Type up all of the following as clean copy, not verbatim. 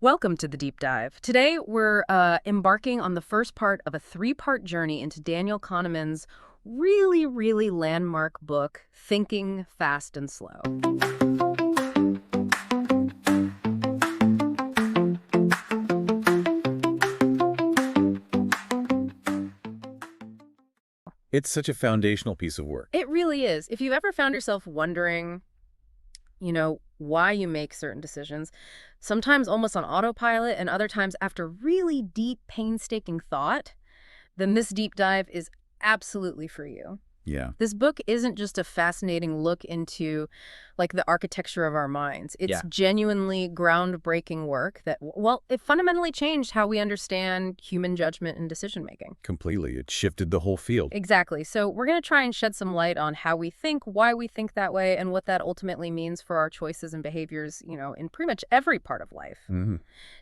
Welcome to the deep dive. Today, we're embarking on the first part of a three-part journey into Daniel Kahneman's really landmark book, Thinking Fast and Slow. It's such a foundational piece of work. It really is. If you've ever found yourself wondering, why you make certain decisions, sometimes almost on autopilot and other times after really deep, painstaking thought, then this deep dive is absolutely for you. Yeah. This book isn't just a fascinating look into, like, the architecture of our minds. It's Yeah. genuinely groundbreaking work that, well, it fundamentally changed how we understand human judgment and decision-making. Completely. It shifted the whole field. Exactly. So we're going to try and shed some light on how we think, why we think that way, and what that ultimately means for our choices and behaviors, in pretty much every part of life. Hmm.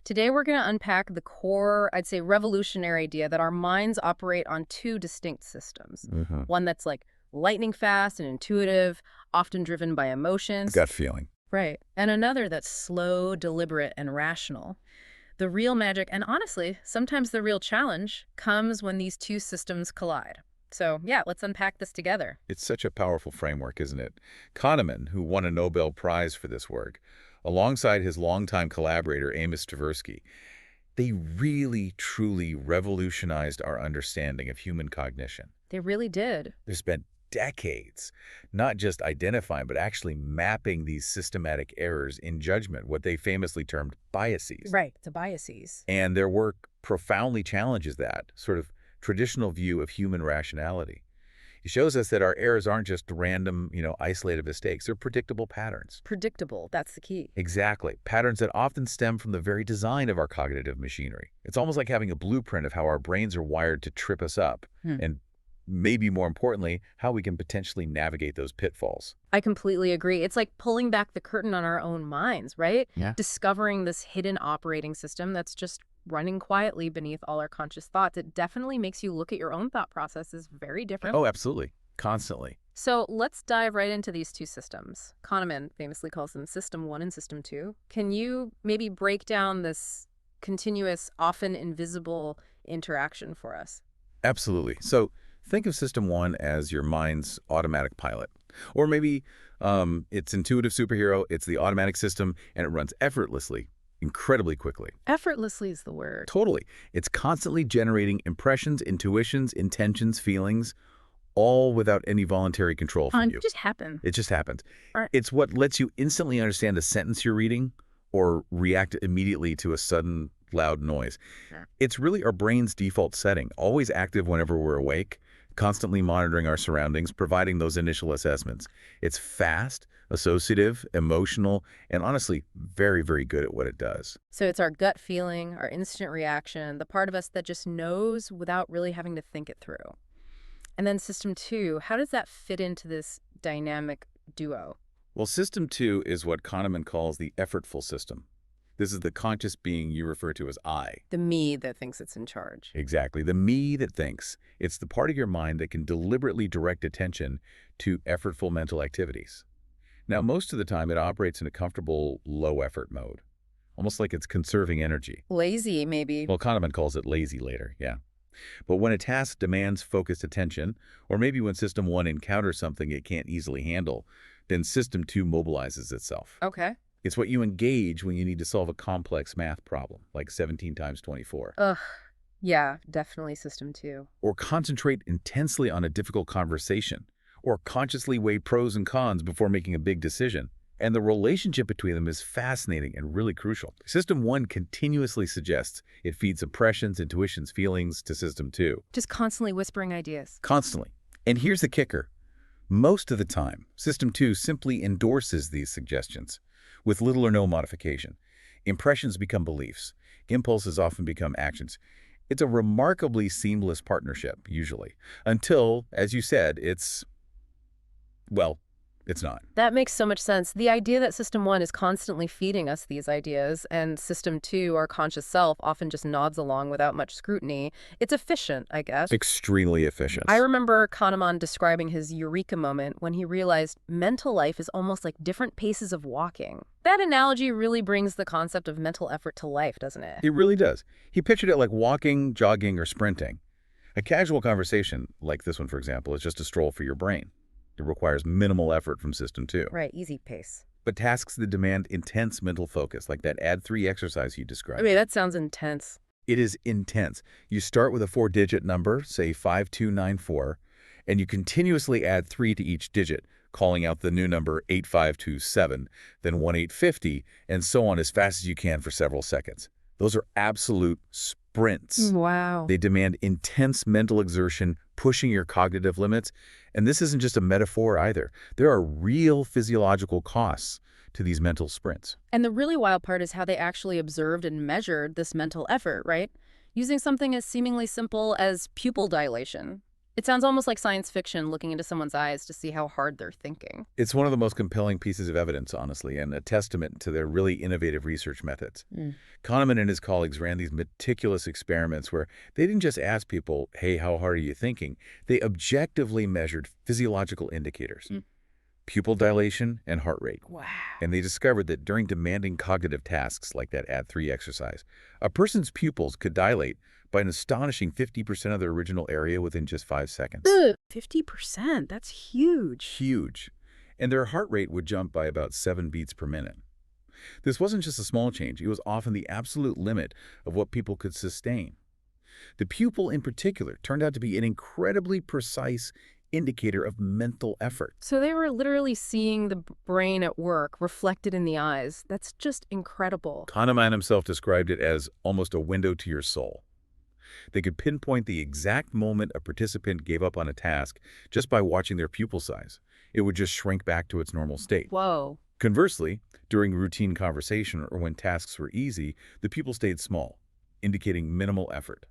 Today, we're going to unpack the core, I'd say, revolutionary idea that our minds operate on two distinct systems. One that's like lightning fast and intuitive, often driven by emotions. Gut feeling. Right. And another that's slow, deliberate, and rational. The real magic, and honestly, sometimes the real challenge, comes when these two systems collide. So, yeah, let's unpack this together. It's such a powerful framework, isn't it? Kahneman, who won a Nobel Prize for this work, alongside his longtime collaborator Amos Tversky, they really, truly revolutionized our understanding of human cognition. They really did. There's been decades, not just identifying, but actually mapping these systematic errors in judgment, what they famously termed biases. Right, the biases. And their work profoundly challenges that sort of traditional view of human rationality. It shows us that our errors aren't just random, isolated mistakes. They're predictable patterns. Predictable, that's the key. Exactly. Patterns that often stem from the very design of our cognitive machinery. It's almost like having a blueprint of how our brains are wired to trip us up. And maybe more importantly, how we can potentially navigate those pitfalls. I completely agree. It's like pulling back the curtain on our own minds, right? Yeah. Discovering this hidden operating system that's just running quietly beneath all our conscious thoughts. It definitely makes you look at your own thought processes very differently. Oh, absolutely. Constantly. So let's dive right into these two systems. Kahneman famously calls them System 1 and System 2. Can you maybe break down this continuous, often invisible interaction for us? Absolutely. So think of System 1 as your mind's automatic pilot. Or maybe it's intuitive superhero, it's the automatic system, and it runs effortlessly, incredibly quickly. Effortlessly is the word. Totally. It's constantly generating impressions, intuitions, intentions, feelings, all without any voluntary control from you. It just happened. It just happens. Right. It's what lets you instantly understand a sentence you're reading or react immediately to a sudden loud noise. Sure. It's really our brain's default setting, always active whenever we're awake, constantly monitoring our surroundings, providing those initial assessments. It's fast, associative, emotional, and honestly, very good at what it does. So it's our gut feeling, our instant reaction, the part of us that just knows without really having to think it through. And then System 2, how does that fit into this dynamic duo? Well, System 2 is what Kahneman calls the effortful system. This is the conscious being you refer to as I. The me that thinks it's in charge. Exactly. The me that thinks. It's the part of your mind that can deliberately direct attention to effortful mental activities. Now, most of the time, it operates in a comfortable, low-effort mode, almost like it's conserving energy. Lazy, maybe. Well, Kahneman calls it lazy later, yeah. But when a task demands focused attention, or maybe when System 1 encounters something it can't easily handle, then System 2 mobilizes itself. Okay. It's what you engage when you need to solve a complex math problem, like 17 times 24. Ugh. Yeah, definitely System 2. Or concentrate intensely on a difficult conversation, or consciously weigh pros and cons before making a big decision. And the relationship between them is fascinating and really crucial. System 1 continuously suggests it feeds impressions, intuitions, feelings to System 2. Just constantly whispering ideas. Constantly. And here's the kicker. Most of the time, System 2 simply endorses these suggestions, with little or no modification. Impressions become beliefs. Impulses often become actions. It's a remarkably seamless partnership, usually, until, as you said, it's, well, It's not. That makes so much sense. The idea that System 1 is constantly feeding us these ideas, and System 2, our conscious self, often just nods along without much scrutiny, it's efficient, I guess. Extremely efficient. I remember Kahneman describing his eureka moment when he realized mental life is almost like different paces of walking. That analogy really brings the concept of mental effort to life, doesn't it? It really does. He pictured it like walking, jogging, or sprinting. A casual conversation, like this one, for example, is just a stroll for your brain. It requires minimal effort from System 2. Right, easy pace. But tasks that demand intense mental focus, like that add 3 exercise you I described, mean, that sounds intense. it is intense. You start with a 4-digit number, say 5294, and you continuously add 3 to each digit, calling out the new number 8527, then 1850, and so on as fast as you can for several seconds. Those are absolute sprints. Wow. They demand intense mental exertion, pushing your cognitive limits. And this isn't just a metaphor either. There are real physiological costs to these mental sprints. And the really wild part is how they actually observed and measured this mental effort, right? Using something as seemingly simple as pupil dilation. It sounds almost like science fiction looking into someone's eyes to see how hard they're thinking. It's one of the most compelling pieces of evidence, honestly, and a testament to their really innovative research methods. Kahneman and his colleagues ran these meticulous experiments where they didn't just ask people, hey, how hard are you thinking? They objectively measured physiological indicators, pupil dilation and heart rate. Wow. And they discovered that during demanding cognitive tasks like that add 3 exercise, a person's pupils could dilate by an astonishing 50% of their original area within just 5 seconds. 50%, that's huge. Huge. And their heart rate would jump by about 7 beats per minute. This wasn't just a small change. It was often the absolute limit of what people could sustain. The pupil in particular turned out to be an incredibly precise indicator of mental effort. So they were literally seeing the brain at work reflected in the eyes. That's just incredible. Kahneman himself described it as almost a window to your soul. They could pinpoint the exact moment a participant gave up on a task just by watching their pupil size. It would just shrink back to its normal state. Whoa. Conversely, during routine conversation or when tasks were easy, the pupil stayed small, indicating minimal effort.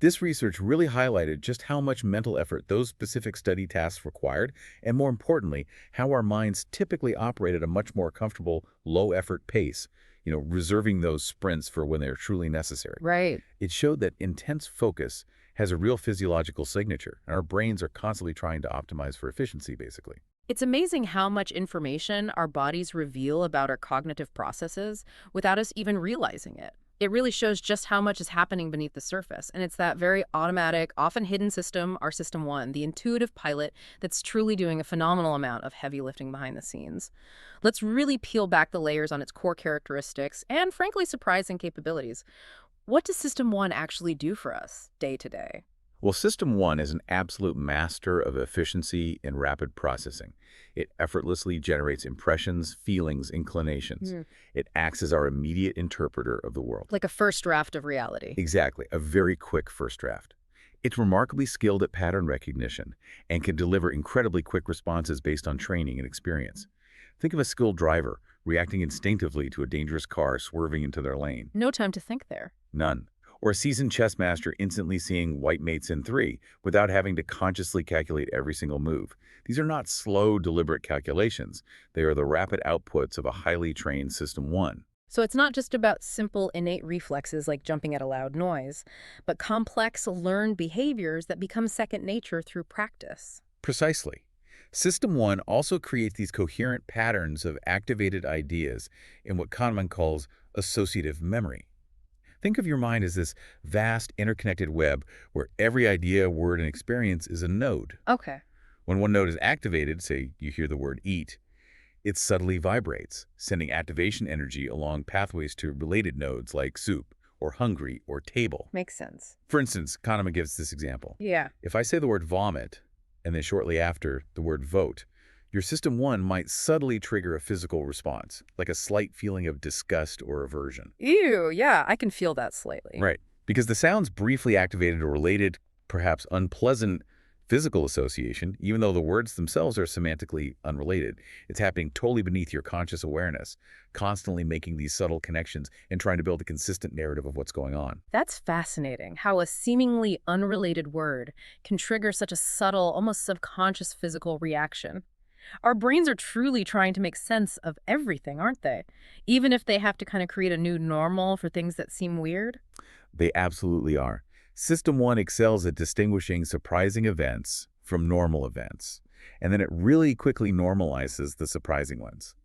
This research really highlighted just how much mental effort those specific study tasks required, and more importantly, how our minds typically operate at a much more comfortable, low-effort pace, reserving those sprints for when they're truly necessary. Right. It showed that intense focus has a real physiological signature, and our brains are constantly trying to optimize for efficiency, basically. It's amazing how much information our bodies reveal about our cognitive processes without us even realizing it. It really shows just how much is happening beneath the surface. And it's that very automatic, often hidden system, our System 1, the intuitive pilot that's truly doing a phenomenal amount of heavy lifting behind the scenes. Let's really peel back the layers on its core characteristics and, frankly, surprising capabilities. What does System 1 actually do for us day to day? Well, System 1 is an absolute master of efficiency and rapid processing. It effortlessly generates impressions, feelings, inclinations. It acts as our immediate interpreter of the world. Like a first draft of reality. Exactly, a very quick first draft. It's remarkably skilled at pattern recognition and can deliver incredibly quick responses based on training and experience. Think of a skilled driver reacting instinctively to a dangerous car swerving into their lane. No time to think there. None. Or a seasoned chess master instantly seeing white mates in 3 without having to consciously calculate every single move. These are not slow, deliberate calculations. They are the rapid outputs of a highly trained System 1. So it's not just about simple innate reflexes like jumping at a loud noise, but complex learned behaviors that become second nature through practice. Precisely. System 1 also creates these coherent patterns of activated ideas in what Kahneman calls associative memory. Think of your mind as this vast interconnected web where every idea, word, and experience is a node. Okay. When one node is activated, say you hear the word eat, it subtly vibrates, sending activation energy along pathways to related nodes like soup or hungry or table. Makes sense. For instance, Kahneman gives this example. Yeah. If I say the word vomit and then shortly after the word vote, your System 1 might subtly trigger a physical response, like a slight feeling of disgust or aversion. Ew, yeah, I can feel that slightly. Right. Because the sounds briefly activated a related, perhaps unpleasant physical association, even though the words themselves are semantically unrelated. It's happening totally beneath your conscious awareness, constantly making these subtle connections and trying to build a consistent narrative of what's going on. That's fascinating, how a seemingly unrelated word can trigger such a subtle, almost subconscious physical reaction. Our brains are truly trying to make sense of everything, aren't they? Even if they have to kind of create a new normal for things that seem weird. They absolutely are. System 1 excels at distinguishing surprising events from normal events, and then it really quickly normalizes the surprising ones.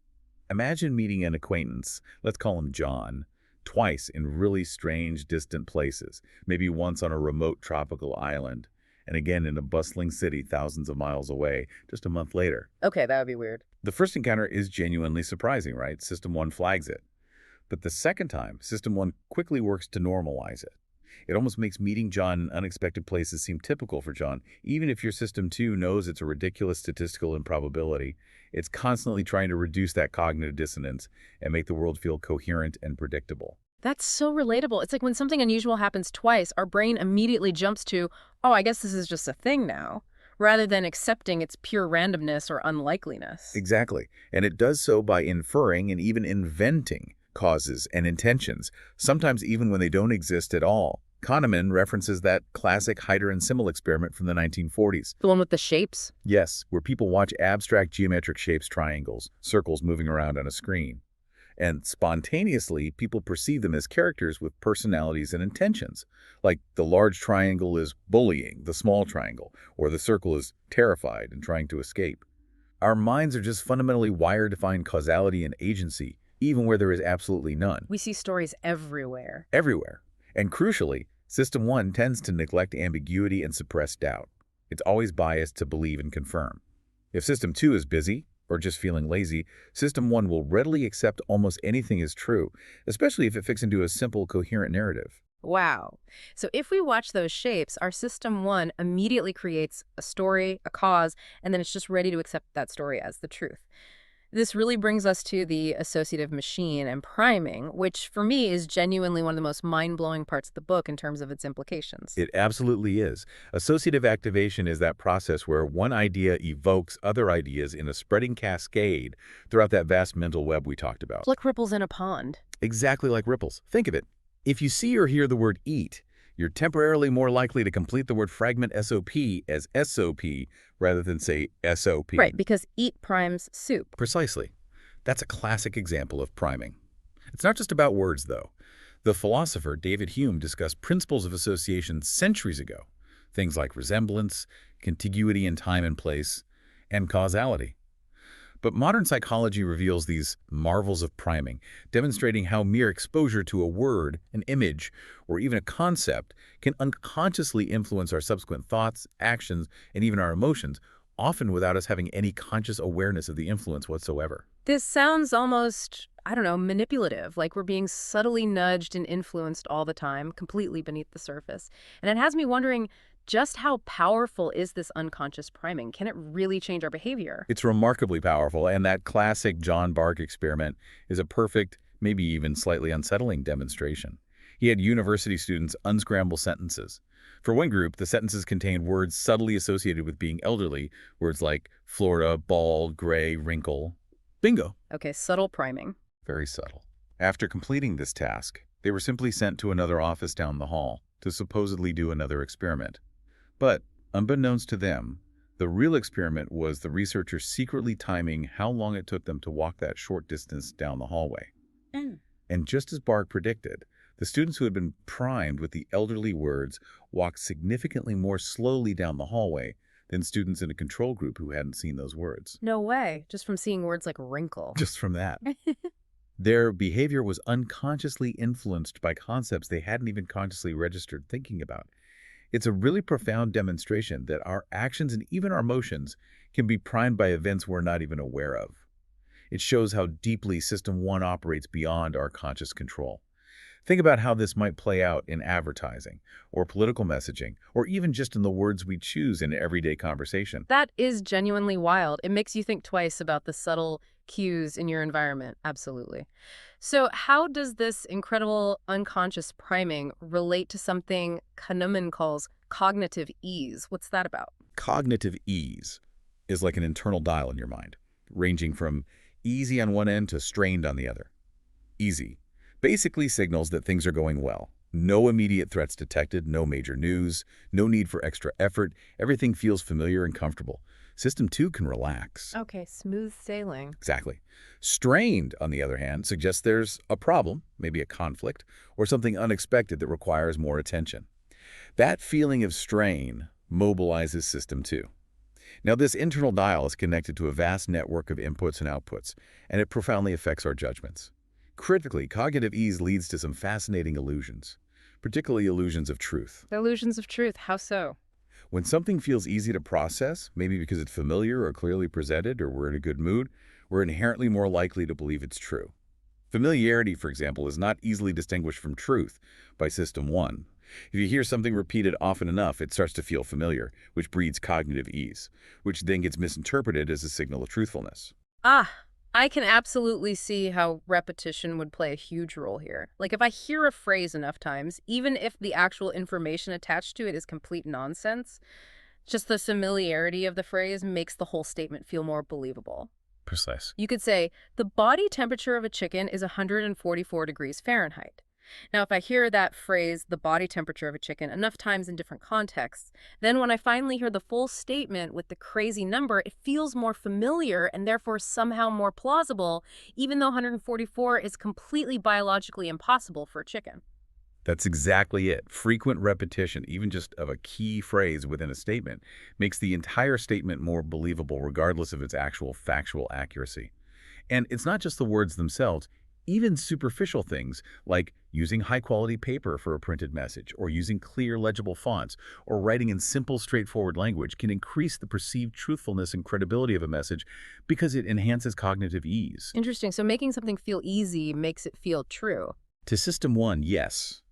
Imagine meeting an acquaintance, let's call him John, twice in really strange, distant places, maybe once on a remote tropical island, and again in a bustling city thousands of miles away just a month later. Okay, that would be weird. The first encounter is genuinely surprising, right? System 1 flags it. But the second time, System 1 quickly works to normalize it. It almost makes meeting John in unexpected places seem typical for John, even if your System 2 knows it's a ridiculous statistical improbability. It's constantly trying to reduce that cognitive dissonance and make the world feel coherent and predictable. That's so relatable. It's like when something unusual happens twice, our brain immediately jumps to, oh, I guess this is just a thing now, rather than accepting its pure randomness or unlikeliness. Exactly. And it does so by inferring and even inventing causes and intentions, sometimes even when they don't exist at all. Kahneman references that classic Hyder and Simmel experiment from the 1940s. The one with the shapes? Yes, where people watch abstract geometric shapes, triangles, circles moving around on a screen. And spontaneously, people perceive them as characters with personalities and intentions. Like the large triangle is bullying the small triangle, or the circle is terrified and trying to escape. Our minds are just fundamentally wired to find causality and agency, even where there is absolutely none. We see stories everywhere. Everywhere. And crucially, System 1 tends to neglect ambiguity and suppress doubt. It's always biased to believe and confirm. If System 2 is busy, or just feeling lazy, System 1 will readily accept almost anything as true, especially if it fits into a simple, coherent narrative. Wow. So if we watch those shapes, our System 1 immediately creates a story, a cause, and then it's just ready to accept that story as the truth. This really brings us to the associative machine and priming, which for me is genuinely one of the most mind-blowing parts of the book in terms of its implications. It absolutely is. Associative activation is that process where one idea evokes other ideas in a spreading cascade throughout that vast mental web we talked about. It's like ripples in a pond. Exactly like ripples. Think of it. If you see or hear the word eat, you're temporarily more likely to complete the word fragment SOP as SOP rather than say SOP. Right, because eat primes soup. Precisely. That's a classic example of priming. It's not just about words, though. The philosopher David Hume discussed principles of association centuries ago, things like resemblance, contiguity in time and place, and causality. But modern psychology reveals these marvels of priming, demonstrating how mere exposure to a word, an image, or even a concept can unconsciously influence our subsequent thoughts, actions, and even our emotions, often without us having any conscious awareness of the influence whatsoever. This sounds almost, I don't know, manipulative, like we're being subtly nudged and influenced all the time, completely beneath the surface. And it has me wondering, just how powerful is this unconscious priming? Can it really change our behavior? It's remarkably powerful, and that classic John Bark experiment is a perfect, maybe even slightly unsettling demonstration. He had university students unscramble sentences. For one group, the sentences contained words subtly associated with being elderly, words like Florida, bald, gray, wrinkle. Bingo. Okay, subtle priming. Very subtle. After completing this task, they were simply sent to another office down the hall to supposedly do another experiment. But, unbeknownst to them, the real experiment was the researchers secretly timing how long it took them to walk that short distance down the hallway. And just as Bark predicted, the students who had been primed with the elderly words walked significantly more slowly down the hallway than students in a control group who hadn't seen those words. No way, just from seeing words like wrinkle. Just from that. Their behavior was unconsciously influenced by concepts they hadn't even consciously registered thinking about. It's a really profound demonstration that our actions and even our emotions can be primed by events we're not even aware of. It shows how deeply System 1 operates beyond our conscious control. Think about how this might play out in advertising, or political messaging, or even just in the words we choose in everyday conversation. That is genuinely wild. It makes you think twice about the subtle cues in your environment. Absolutely. So how does this incredible unconscious priming relate to something Kahneman calls cognitive ease? What's that about? Cognitive ease is like an internal dial in your mind, ranging from easy on one end to strained on the other. Easy basically signals that things are going well. No immediate threats detected, no major news, no need for extra effort. Everything feels familiar and comfortable. System 2 can relax. Okay, smooth sailing. Exactly. Strained, on the other hand, suggests there's a problem, maybe a conflict, or something unexpected that requires more attention. That feeling of strain mobilizes System 2. Now, this internal dial is connected to a vast network of inputs and outputs, and it profoundly affects our judgments. Critically, cognitive ease leads to some fascinating illusions, particularly illusions of truth. The illusions of truth, how so? When something feels easy to process, maybe because it's familiar or clearly presented or we're in a good mood, we're inherently more likely to believe it's true. Familiarity, for example, is not easily distinguished from truth by System 1. If you hear something repeated often enough, it starts to feel familiar, which breeds cognitive ease, which then gets misinterpreted as a signal of truthfulness. Ah, I can absolutely see how repetition would play a huge role here. Like if I hear a phrase enough times, even if the actual information attached to it is complete nonsense, just the familiarity of the phrase makes the whole statement feel more believable. Precise. You could say, the body temperature of a chicken is 144 degrees Fahrenheit. Now, if I hear that phrase, the body temperature of a chicken, enough times in different contexts, then when I finally hear the full statement with the crazy number, it feels more familiar and therefore somehow more plausible, even though 144 is completely biologically impossible for a chicken. That's exactly it. Frequent repetition, even just of a key phrase within a statement, makes the entire statement more believable regardless of its actual factual accuracy. And it's not just the words themselves. Even superficial things like using high-quality paper for a printed message or using clear, legible fonts or writing in simple, straightforward language can increase the perceived truthfulness and credibility of a message because it enhances cognitive ease. Interesting. So making something feel easy makes it feel true. To System 1, yes.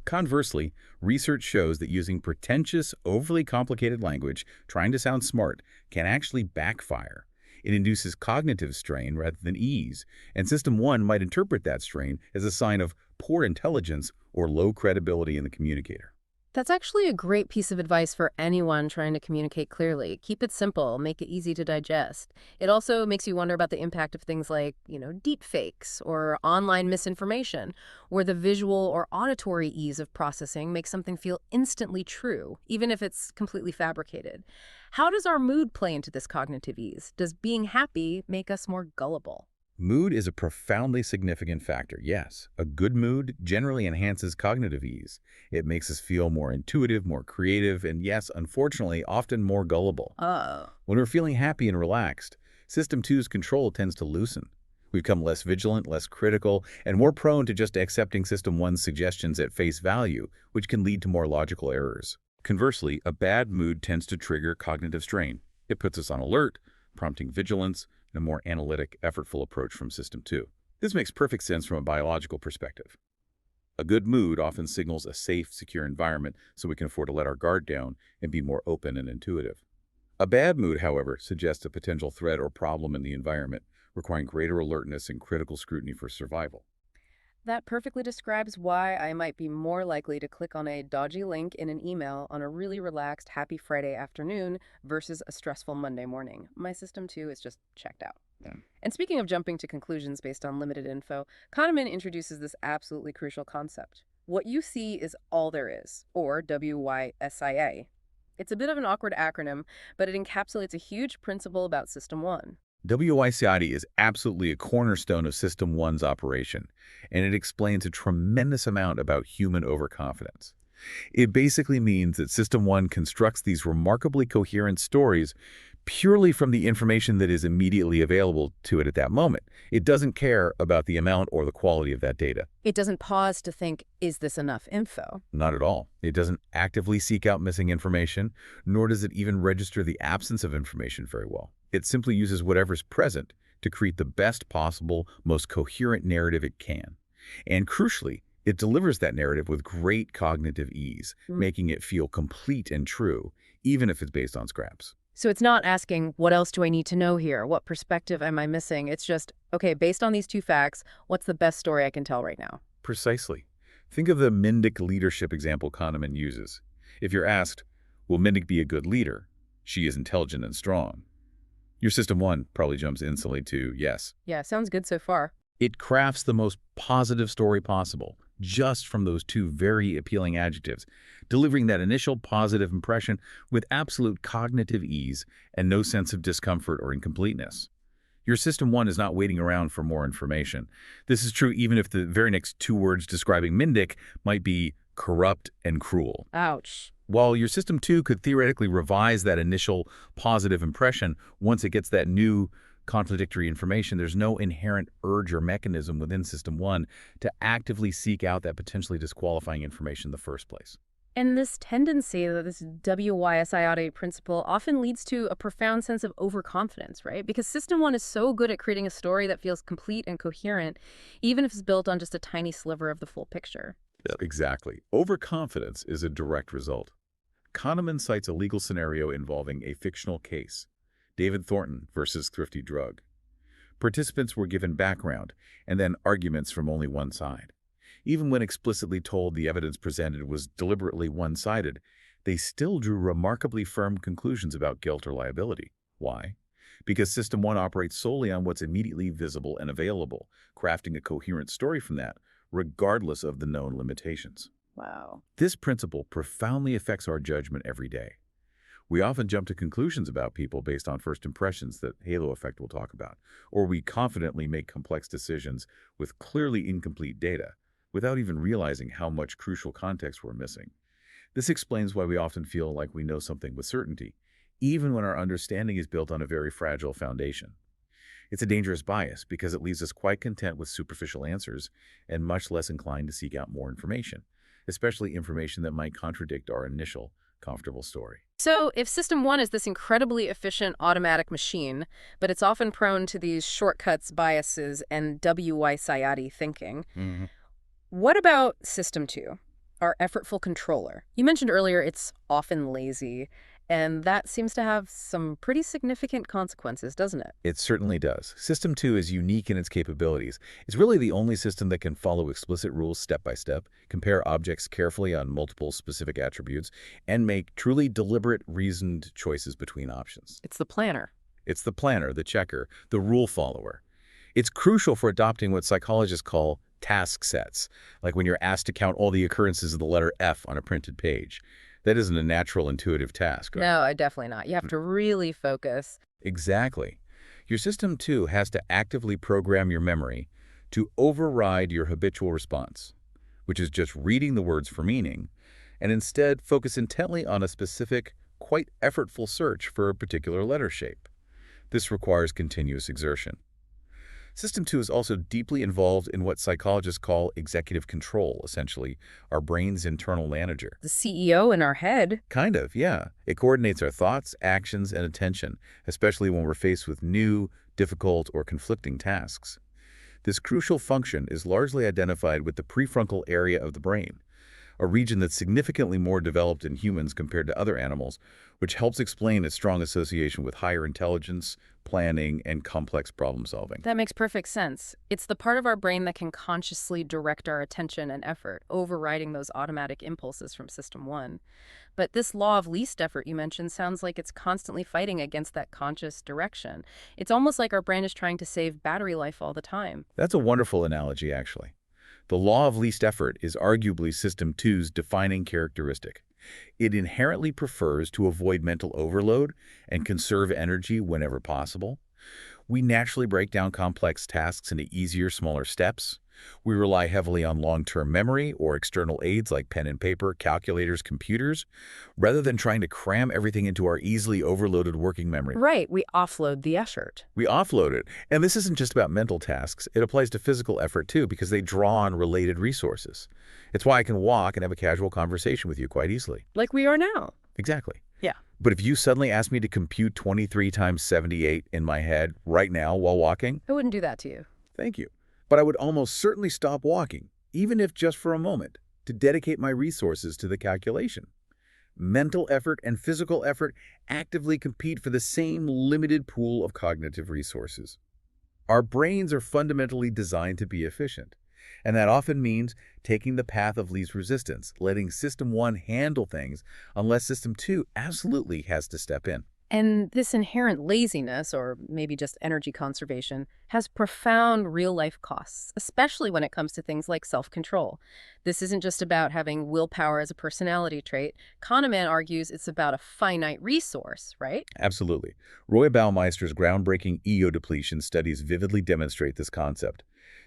Conversely, research shows that using pretentious, overly complicated language, trying to sound smart, can actually backfire. It induces cognitive strain rather than ease, and System 1 might interpret that strain as a sign of poor intelligence or low credibility in the communicator. That's actually a great piece of advice for anyone trying to communicate clearly. Keep it simple, make it easy to digest. It also makes you wonder about the impact of things like, deep fakes or online misinformation, where the visual or auditory ease of processing makes something feel instantly true, even if it's completely fabricated. How does our mood play into this cognitive ease? Does being happy make us more gullible? Mood is a profoundly significant factor, yes. A good mood generally enhances cognitive ease. It makes us feel more intuitive, more creative, and yes, unfortunately, often more gullible. Oh. When we're feeling happy and relaxed, System 2's control tends to loosen. We become less vigilant, less critical, and more prone to just accepting System 1's suggestions at face value, which can lead to more logical errors. Conversely, a bad mood tends to trigger cognitive strain. It puts us on alert, prompting vigilance, and a more analytic, effortful approach from System 2. This makes perfect sense from a biological perspective. A good mood often signals a safe, secure environment so we can afford to let our guard down and be more open and intuitive. A bad mood, however, suggests a potential threat or problem in the environment, requiring greater alertness and critical scrutiny for survival. That perfectly describes why I might be more likely to click on a dodgy link in an email on a really relaxed, happy Friday afternoon versus a stressful Monday morning. My System 2 is just checked out. Yeah. And speaking of jumping to conclusions based on limited info, Kahneman introduces this absolutely crucial concept. What you see is all there is, or WYSIA. It's a bit of an awkward acronym, but it encapsulates a huge principle about System 1. WICID is absolutely a cornerstone of System 1's operation, and it explains a tremendous amount about human overconfidence. It basically means that System 1 constructs these remarkably coherent stories purely from the information that is immediately available to it at that moment. It doesn't care about the amount or the quality of that data. It doesn't pause to think, is this enough info? Not at all. It doesn't actively seek out missing information, nor does it even register the absence of information very well. It simply uses whatever's present to create the best possible, most coherent narrative it can. And crucially, it delivers that narrative with great cognitive ease, making it feel complete and true, even if it's based on scraps. So it's not asking, what else do I need to know here? What perspective am I missing? It's just, okay, based on these two facts, what's the best story I can tell right now? Precisely. Think of the Mindic leadership example Kahneman uses. If you're asked, will Mindic be a good leader? She is intelligent and strong. Your System 1 probably jumps instantly to yes. Yeah, sounds good so far. It crafts the most positive story possible, just from those two very appealing adjectives, delivering that initial positive impression with absolute cognitive ease and no sense of discomfort or incompleteness. Your System 1 is not waiting around for more information. This is true even if the very next two words describing Mindic might be corrupt and cruel. Ouch. While your System 2 could theoretically revise that initial positive impression once it gets that new contradictory information, there's no inherent urge or mechanism within System 1 to actively seek out that potentially disqualifying information in the first place. And this tendency, this WYSIOD principle, often leads to a profound sense of overconfidence, right? Because System 1 is so good at creating a story that feels complete and coherent, even if it's built on just a tiny sliver of the full picture. Yep. Exactly. Overconfidence is a direct result. Kahneman cites a legal scenario involving a fictional case, David Thornton versus Thrifty Drug. Participants were given background and then arguments from only one side. Even when explicitly told the evidence presented was deliberately one-sided, they still drew remarkably firm conclusions about guilt or liability. Why? Because System 1 operates solely on what's immediately visible and available, crafting a coherent story from that, regardless of the known limitations. Wow. This principle profoundly affects our judgment every day. We often jump to conclusions about people based on first impressions that halo effect we'll talk about, or we confidently make complex decisions with clearly incomplete data, without even realizing how much crucial context we're missing. This explains why we often feel like we know something with certainty, even when our understanding is built on a very fragile foundation. It's a dangerous bias because it leaves us quite content with superficial answers and much less inclined to seek out more information, especially information that might contradict our initial comfortable story. So if System 1 is this incredibly efficient automatic machine, but it's often prone to these shortcuts, biases, and WYSIOD thinking, what about System 2, our effortful controller? You mentioned earlier it's often lazy, and that seems to have some pretty significant consequences, doesn't it? It certainly does. System 2 is unique in its capabilities. It's really the only system that can follow explicit rules step by step, compare objects carefully on multiple specific attributes, and make truly deliberate, reasoned choices between options. It's the planner. It's the planner, the checker, the rule follower. It's crucial for adopting what psychologists call task sets, like when you're asked to count all the occurrences of the letter F on a printed page. That isn't a natural, intuitive task, right? No, definitely not. You have to really focus. Exactly. Your System 2 has to actively program your memory to override your habitual response, which is just reading the words for meaning, and instead focus intently on a specific, quite effortful search for a particular letter shape. This requires continuous exertion. System 2 is also deeply involved in what psychologists call executive control, essentially, our brain's internal manager. The CEO in our head. Kind of, yeah. It coordinates our thoughts, actions, and attention, especially when we're faced with new, difficult, or conflicting tasks. This crucial function is largely identified with the prefrontal area of the brain, a region that's significantly more developed in humans compared to other animals, which helps explain its strong association with higher intelligence, planning, and complex problem solving. That makes perfect sense. It's the part of our brain that can consciously direct our attention and effort, overriding those automatic impulses from System 1. But this law of least effort you mentioned sounds like it's constantly fighting against that conscious direction. It's almost like our brain is trying to save battery life all the time. That's a wonderful analogy, actually. The law of least effort is arguably System 2's defining characteristic. It inherently prefers to avoid mental overload and conserve energy whenever possible. We naturally break down complex tasks into easier, smaller steps. We rely heavily on long-term memory or external aids like pen and paper, calculators, computers, rather than trying to cram everything into our easily overloaded working memory. Right, we offload the effort. We offload it. And this isn't just about mental tasks. It applies to physical effort, too, because they draw on related resources. It's why I can walk and have a casual conversation with you quite easily. Like we are now. Exactly. Yeah. But if you suddenly ask me to compute 23 times 78 in my head right now while walking, I wouldn't do that to you. thank you. But I would almost certainly stop walking, even if just for a moment, to dedicate my resources to the calculation. Mental effort and physical effort actively compete for the same limited pool of cognitive resources. Our brains are fundamentally designed to be efficient, and that often means taking the path of least resistance, letting System 1 handle things unless System 2 absolutely has to step in. And this inherent laziness, or maybe just energy conservation, has profound real-life costs, especially when it comes to things like self-control. This isn't just about having willpower as a personality trait. Kahneman argues it's about a finite resource, right? Absolutely. Roy Baumeister's groundbreaking ego depletion studies vividly demonstrate this concept.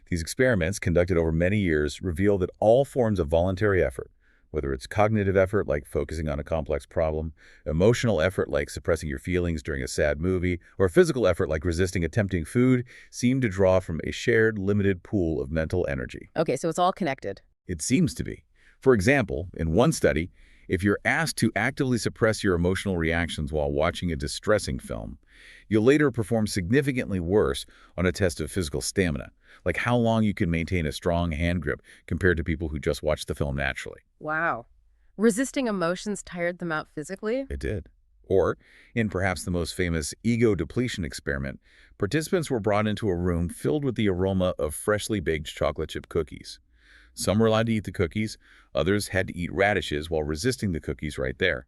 These experiments, conducted over many years, reveal that all forms of voluntary effort, whether it's cognitive effort like focusing on a complex problem, emotional effort like suppressing your feelings during a sad movie, or physical effort like resisting a tempting food, seem to draw from a shared, limited pool of mental energy. Okay, so it's all connected. It seems to be. For example, in one study, if you're asked to actively suppress your emotional reactions while watching a distressing film, you'll later perform significantly worse on a test of physical stamina, like how long you can maintain a strong hand grip compared to people who just watch the film naturally. Wow. Resisting emotions tired them out physically? It did. Or, in perhaps the most famous ego depletion experiment, participants were brought into a room filled with the aroma of freshly baked chocolate chip cookies. Some were allowed to eat the cookies, others had to eat radishes while resisting the cookies right there.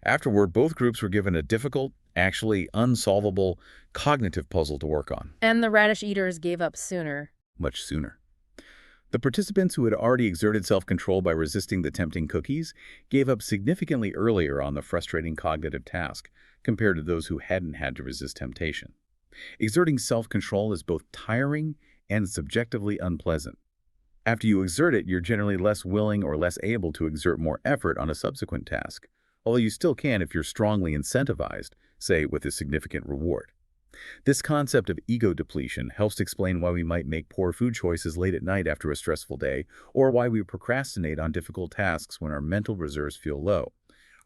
Afterward, both groups were given a difficult, actually unsolvable, cognitive puzzle to work on, And the radish eaters gave up sooner. much sooner. The participants who had already exerted self-control by resisting the tempting cookies gave up significantly earlier on the frustrating cognitive task compared to those who hadn't had to resist temptation. Exerting self-control is both tiring and subjectively unpleasant. After you exert it, you're generally less willing or less able to exert more effort on a subsequent task, although you still can if you're strongly incentivized, say with a significant reward. This concept of ego depletion helps explain why we might make poor food choices late at night after a stressful day, or why we procrastinate on difficult tasks when our mental reserves feel low.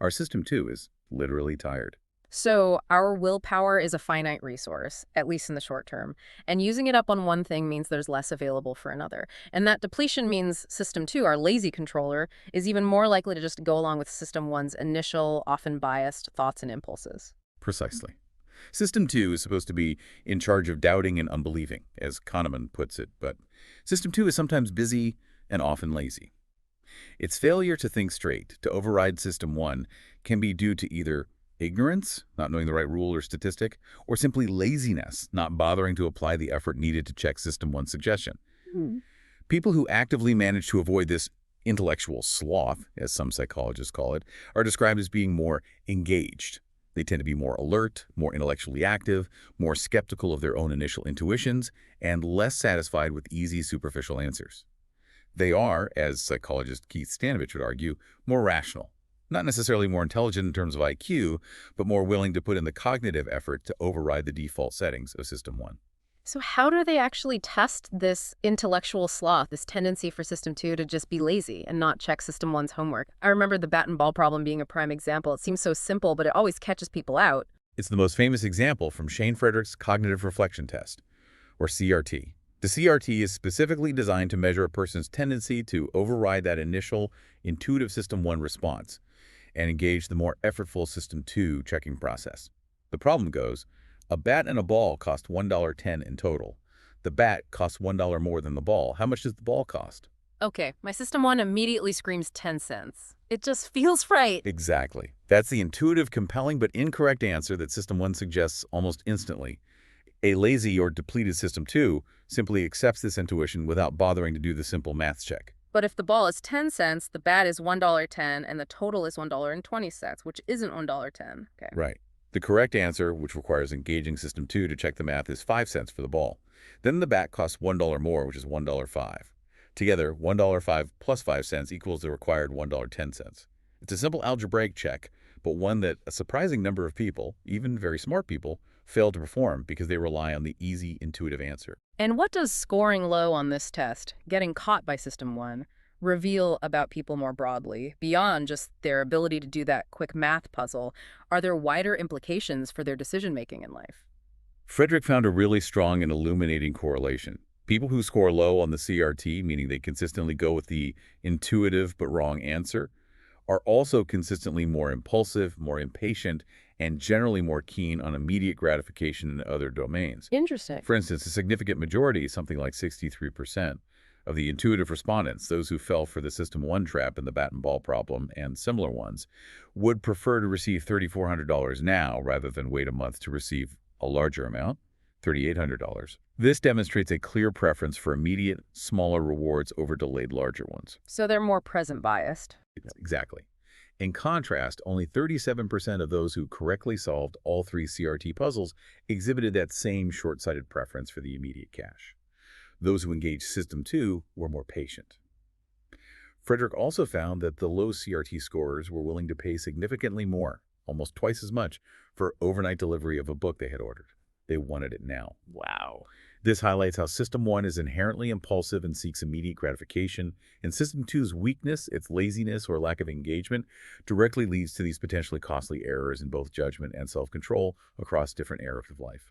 Our system, too, is literally tired. So our willpower is a finite resource, at least in the short term. And using it up on one thing means there's less available for another. And that depletion means System 2, our lazy controller, is even more likely to just go along with System 1's initial, often biased thoughts and impulses. Precisely. System 2 is supposed to be in charge of doubting and unbelieving, as Kahneman puts it, but System 2 is sometimes busy and often lazy. Its failure to think straight, to override System 1, can be due to either ignorance, not knowing the right rule or statistic, or simply laziness, not bothering to apply the effort needed to check System 1's suggestion. Hmm. People who actively manage to avoid this intellectual sloth, as some psychologists call it, are described as being more engaged. They tend to be more alert, more intellectually active, more skeptical of their own initial intuitions, and less satisfied with easy, superficial answers. They are, as psychologist Keith Stanovich would argue, more rational. Not necessarily more intelligent in terms of IQ, but more willing to put in the cognitive effort to override the default settings of System 1. So how do they actually test this intellectual sloth, this tendency for System 2 to just be lazy and not check System 1's homework? I remember the bat and ball problem being a prime example. It seems so simple, but it always catches people out. It's the most famous example from Shane Frederick's Cognitive Reflection Test, or CRT. The CRT is specifically designed to measure a person's tendency to override that initial intuitive System 1 response and engage the more effortful System 2 checking process. The problem goes, a bat and a ball cost $1.10 in total. The bat costs $1 more than the ball. How much does the ball cost? Okay, my System 1 immediately screams 10 cents. It just feels right. Exactly. That's the intuitive, compelling, but incorrect answer that System 1 suggests almost instantly. A lazy or depleted System 2 simply accepts this intuition without bothering to do the simple math check. But if the ball is 10 cents, the bat is $1.10, and the total is $1.20, which isn't $1.10. Okay. Right. The correct answer, which requires engaging System 2 to check the math, is 5 cents for the ball. Then the bat costs $1 more, which is $1.05. Together, $1.05 plus 5 cents equals the required $1.10. It's a simple algebraic check, but one that a surprising number of people, even very smart people, fail to perform because they rely on the easy, intuitive answer. And what does scoring low on this test, getting caught by System 1, reveal about people more broadly, beyond just their ability to do that quick math puzzle? Are there wider implications for their decision-making in life? Frederick found a really strong and illuminating correlation. People who score low on the CRT, meaning they consistently go with the intuitive but wrong answer, are also consistently more impulsive, more impatient, and generally more keen on immediate gratification in other domains. Interesting. For instance, a significant majority, something like 63%, Of the intuitive respondents, those who fell for the System 1 trap in the bat and ball problem and similar ones, would prefer to receive $3,400 now rather than wait a month to receive a larger amount, $3,800. This demonstrates a clear preference for immediate, smaller rewards over delayed larger ones. So they're more present biased. Exactly. In contrast, only 37% of those who correctly solved all three CRT puzzles exhibited that same short-sighted preference for the immediate cash. Those who engaged System 2 were more patient. Frederick also found that the low CRT scorers were willing to pay significantly more, almost twice as much, for overnight delivery of a book they had ordered. They wanted it now. Wow. This highlights how System 1 is inherently impulsive and seeks immediate gratification, and System 2's weakness, its laziness or lack of engagement, directly leads to these potentially costly errors in both judgment and self-control across different areas of life.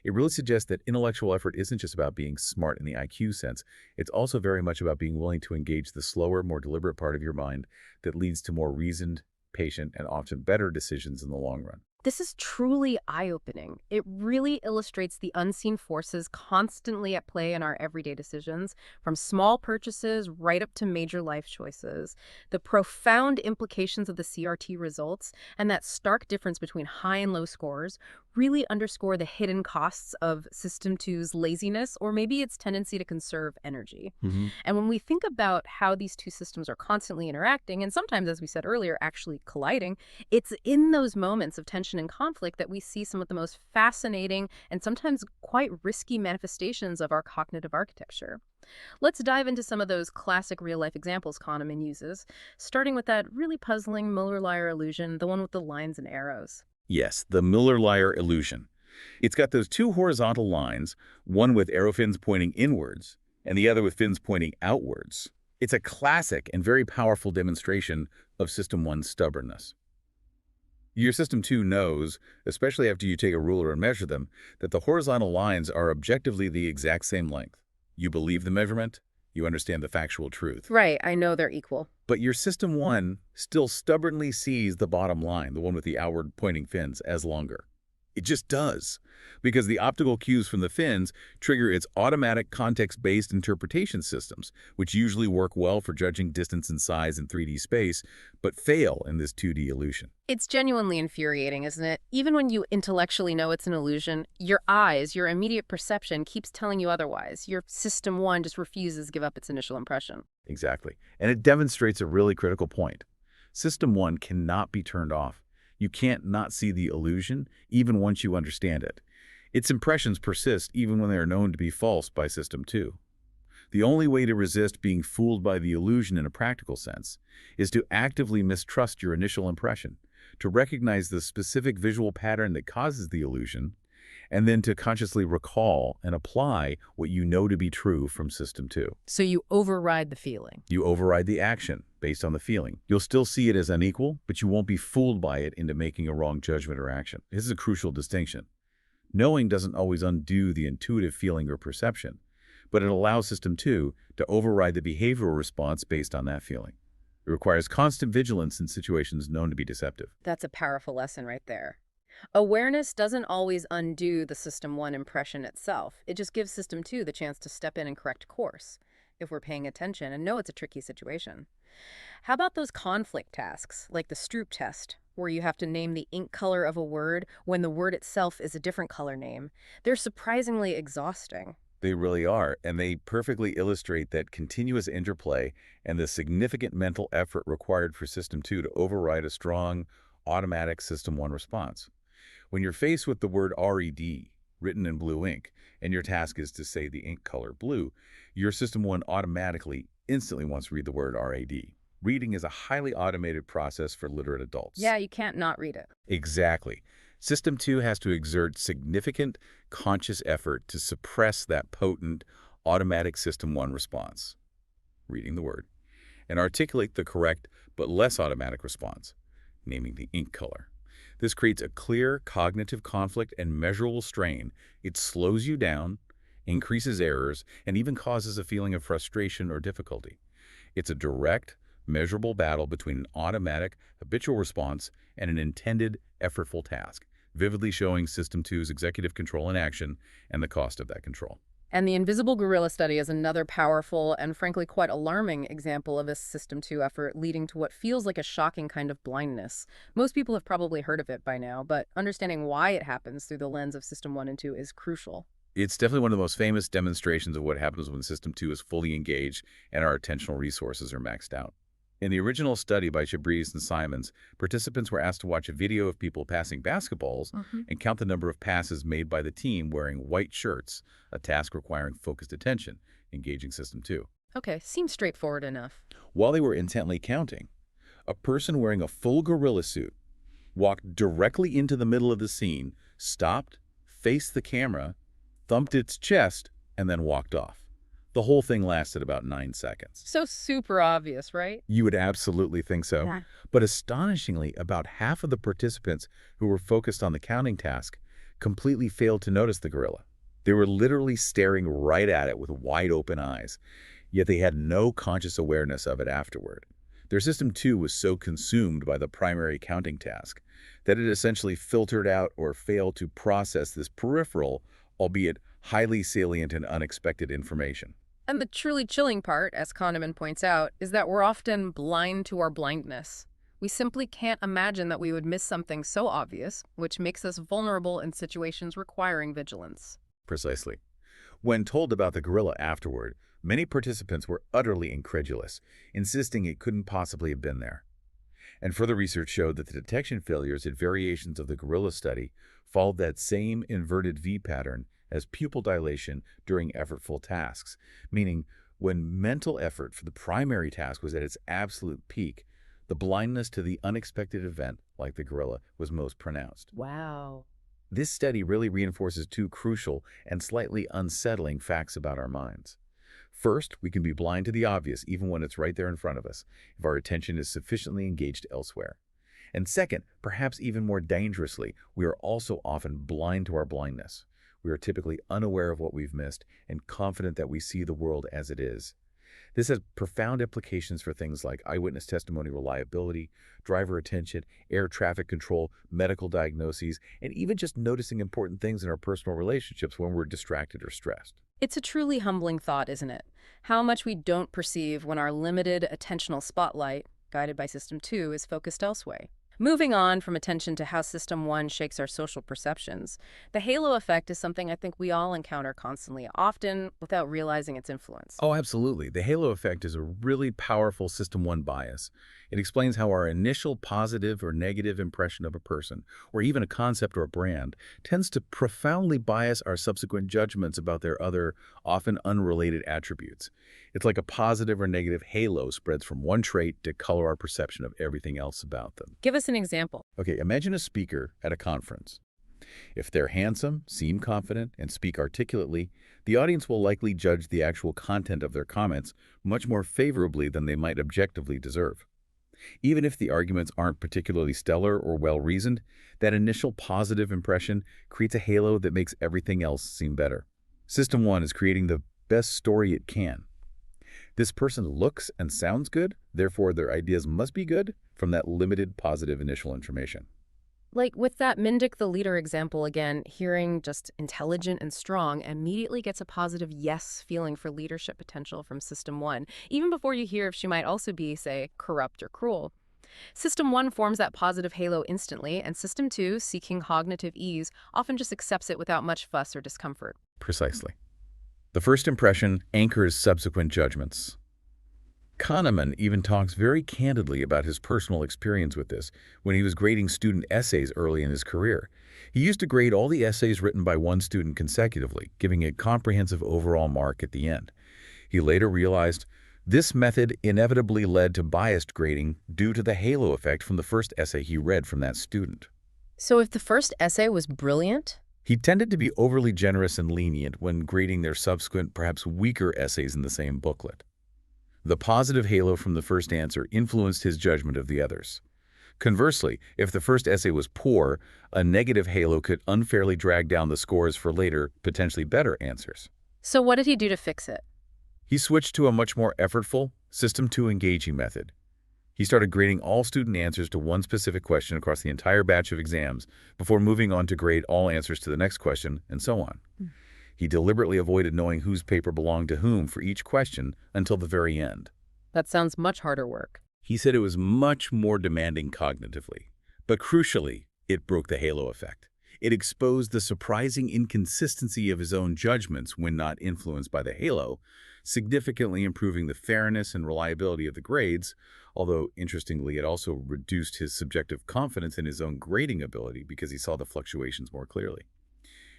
It really suggests that intellectual effort isn't just about being smart in the IQ sense. It's also very much about being willing to engage the slower, more deliberate part of your mind that leads to more reasoned, patient, and often better decisions in the long run. This is truly eye-opening. It really illustrates the unseen forces constantly at play in our everyday decisions, from small purchases right up to major life choices. The profound implications of the CRT results and that stark difference between high and low scores really underscore the hidden costs of System 2's laziness, or maybe its tendency to conserve energy. And when we think about how these two systems are constantly interacting, and sometimes, as we said earlier, actually colliding, it's in those moments of tension and conflict that we see some of the most fascinating and sometimes quite risky manifestations of our cognitive architecture. Let's dive into some of those classic real-life examples Kahneman uses, starting with that really puzzling Miller-Lire illusion, the one with the lines and arrows. Yes, the Miller-Lire illusion. It's got those two horizontal lines, one with arrow fins pointing inwards and the other with fins pointing outwards. It's a classic and very powerful demonstration of System 1's stubbornness. Your System 2 knows, especially after you take a ruler and measure them, that the horizontal lines are objectively the exact same length. You believe the measurement, you understand the factual truth. Right, I know they're equal. But your System 1 still stubbornly sees the bottom line, the one with the outward pointing fins, as longer. It just does, because the optical cues from the fins trigger its automatic context-based interpretation systems, which usually work well for judging distance and size in 3D space, but fail in this 2D illusion. It's genuinely infuriating, isn't it? Even when you intellectually know it's an illusion, your eyes, your immediate perception keeps telling you otherwise. Your System 1 just refuses to give up its initial impression. Exactly. And it demonstrates a really critical point. System 1 cannot be turned off. You can't not see the illusion, even once you understand it. Its impressions persist even when they are known to be false by System 2. The only way to resist being fooled by the illusion in a practical sense is to actively mistrust your initial impression, to recognize the specific visual pattern that causes the illusion, and then to consciously recall and apply what you know to be true from System 2. So you override the feeling. You override the action based on the feeling. You'll still see it as unequal, but you won't be fooled by it into making a wrong judgment or action. This is a crucial distinction. Knowing doesn't always undo the intuitive feeling or perception, but it allows System 2 to override the behavioral response based on that feeling. It requires constant vigilance in situations known to be deceptive. That's a powerful lesson right there. Awareness doesn't always undo the System 1 impression itself. It just gives System 2 the chance to step in and correct course, if we're paying attention and know it's a tricky situation. How about those conflict tasks, like the Stroop test, where you have to name the ink color of a word when the word itself is a different color name? They're surprisingly exhausting. They really are, and they perfectly illustrate that continuous interplay and the significant mental effort required for System 2 to override a strong, automatic System 1 response. When you're faced with the word RED, written in blue ink, and your task is to say the ink color blue, your System 1 automatically, instantly wants to read the word RAD. Reading is a highly automated process for literate adults. Yeah, you can't not read it. Exactly. System 2 has to exert significant conscious effort to suppress that potent, automatic System 1 response, reading the word, and articulate the correct but less automatic response, naming the ink color. This creates a clear cognitive conflict and measurable strain. It slows you down, increases errors, and even causes a feeling of frustration or difficulty. It's a direct, measurable battle between an automatic, habitual response and an intended, effortful task, vividly showing System 2's executive control in action and the cost of that control. And the invisible gorilla study is another powerful and frankly quite alarming example of a System 2 effort leading to what feels like a shocking kind of blindness. Most people have probably heard of it by now, but understanding why it happens through the lens of System 1 and 2 is crucial. It's definitely one of the most famous demonstrations of what happens when System 2 is fully engaged and our attentional resources are maxed out. In the original study by Chabris and Simons, participants were asked to watch a video of people passing basketballs and count the number of passes made by the team wearing white shirts, a task requiring focused attention, engaging System 2. Okay, seems straightforward enough. While they were intently counting, a person wearing a full gorilla suit walked directly into the middle of the scene, stopped, faced the camera, thumped its chest, and then walked off. The whole thing lasted about 9 seconds. So super obvious, right? You would absolutely think so. Yeah. But astonishingly, about half of the participants who were focused on the counting task completely failed to notice the gorilla. They were literally staring right at it with wide open eyes, yet they had no conscious awareness of it afterward. Their System 2 was so consumed by the primary counting task that it essentially filtered out or failed to process this peripheral, albeit highly salient and unexpected information. And the truly chilling part, as Kahneman points out, is that we're often blind to our blindness. We simply can't imagine that we would miss something so obvious, which makes us vulnerable in situations requiring vigilance. Precisely. When told about the gorilla afterward, many participants were utterly incredulous, insisting it couldn't possibly have been there. And further research showed that the detection failures at variations of the gorilla study followed that same inverted V pattern as pupil dilation during effortful tasks, meaning when mental effort for the primary task was at its absolute peak, the blindness to the unexpected event, like the gorilla, was most pronounced. Wow. This study really reinforces two crucial and slightly unsettling facts about our minds. First, we can be blind to the obvious even when it's right there in front of us, if our attention is sufficiently engaged elsewhere. And second, perhaps even more dangerously, we are also often blind to our blindness. We are typically unaware of what we've missed and confident that we see the world as it is. This has profound implications for things like eyewitness testimony reliability, driver attention, air traffic control, medical diagnoses, and even just noticing important things in our personal relationships when we're distracted or stressed. It's a truly humbling thought, isn't it? How much we don't perceive when our limited attentional spotlight, guided by System 2, is focused elsewhere. Moving on from attention to how System 1 shakes our social perceptions, the halo effect is something I think we all encounter constantly, often without realizing its influence. Oh, absolutely. The halo effect is a really powerful System 1 bias. It explains how our initial positive or negative impression of a person, or even a concept or a brand, tends to profoundly bias our subsequent judgments about their other, often unrelated attributes. It's like a positive or negative halo spreads from one trait to color our perception of everything else about them. Give us an example. Okay, imagine a speaker at a conference. If they're handsome, seem confident, and speak articulately, the audience will likely judge the actual content of their comments much more favorably than they might objectively deserve. Even if the arguments aren't particularly stellar or well-reasoned, that initial positive impression creates a halo that makes everything else seem better. System 1 is creating the best story it can. This person looks and sounds good, therefore their ideas must be good from that limited positive initial information. Like with that Mindic the leader example again, hearing just intelligent and strong immediately gets a positive yes feeling for leadership potential from System 1, even before you hear if she might also be, say, corrupt or cruel. System 1 forms that positive halo instantly, and System 2, seeking cognitive ease, often just accepts it without much fuss or discomfort. Precisely. The first impression anchors subsequent judgments. Kahneman even talks very candidly about his personal experience with this when he was grading student essays early in his career. He used to grade all the essays written by one student consecutively, giving a comprehensive overall mark at the end. He later realized this method inevitably led to biased grading due to the halo effect from the first essay he read from that student. So if the first essay was brilliant, he tended to be overly generous and lenient when grading their subsequent, perhaps weaker essays in the same booklet. The positive halo from the first answer influenced his judgment of the others. Conversely, if the first essay was poor, a negative halo could unfairly drag down the scores for later, potentially better answers. so what did he do to fix it? He switched to a much more effortful, System 2 engaging method. He started grading all student answers to one specific question across the entire batch of exams before moving on to grade all answers to the next question, and so on. He deliberately avoided knowing whose paper belonged to whom for each question until the very end. That sounds much harder work. He said it was much more demanding cognitively. But crucially, it broke the halo effect. It exposed the surprising inconsistency of his own judgments when not influenced by the halo, significantly improving the fairness and reliability of the grades, although interestingly it also reduced his subjective confidence in his own grading ability because he saw the fluctuations more clearly.